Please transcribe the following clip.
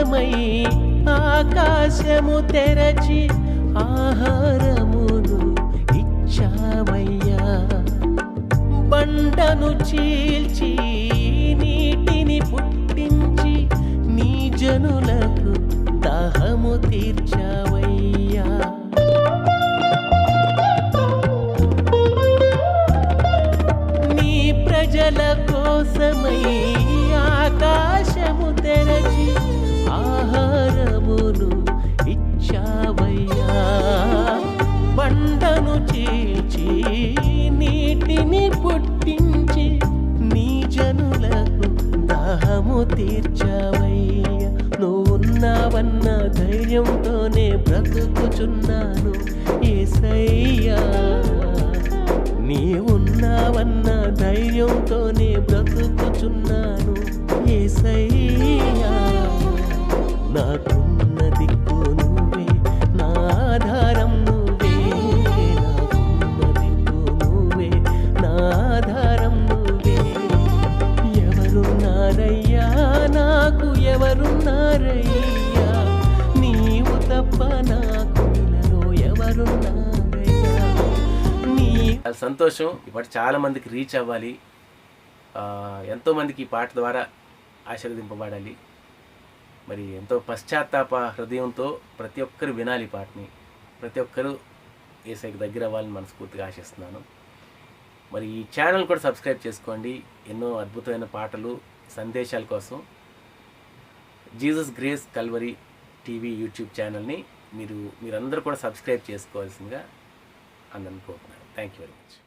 కోసమై ఆకాశము తెరచి ఆహారమును ఇచ్చావయ్యా. బండను చీల్చి నీటిని పుట్టించి నీ జనులకు దాహము తీర్చావయ్యా. నీ ప్రజల కోసమై ఆకాశము తెరచి ఆహారమును ఇచ్చావయ్యా. బండను చీల్చి నీటిని పుట్టించి నీ జనులకు దాహము తీర్చావయ్యా. నువ్వున్నావన్న ధైర్యంతోనే బ్రతుకుచున్నాను యేసయ్యా. నీవున్నావన్న ధైర్యంతోనే బ్రతుకుచున్నాను యేసయ్యా. నాకున్న దిక్కు నువ్వే, నా ఆధారం నువ్వే. నాకున్న దిక్కు నువ్వే, నా ఆధారం నువ్వే. ఎవరున్నారయ్యా నాకు, ఎవరున్నారయ్యా? నీవు తప్ప నాకు ఇలాలో ఎవరున్నారయ్యా? చాలా సంతోషం. ఇప్పటి చాలా మందికి రీచ్ అవ్వాలి, ఎంతోమందికి ఈ పాట ద్వారా ఆశీర్వదింపబడాలి. మరి ఎంతో పశ్చాత్తాప హృదయంతో ప్రతి ఒక్కరు వినాలి ఈ పాటని. ప్రతి ఒక్కరూ యేసయ్యకి దగ్గర అవ్వాలని మనస్ఫూర్తిగా ఆశిస్తున్నాను. మరి ఈ ఛానల్ కూడా సబ్స్క్రైబ్ చేసుకోండి. ఎన్నో అద్భుతమైన పాటలు, సందేశాల కోసం Jesus grace Calvary TV YouTube ఛానల్ని మీరందరూ కూడా సబ్స్క్రైబ్ చేసుకోవాల్సిందిగా అందరిని కోరుతున్నాను. Thank you very much.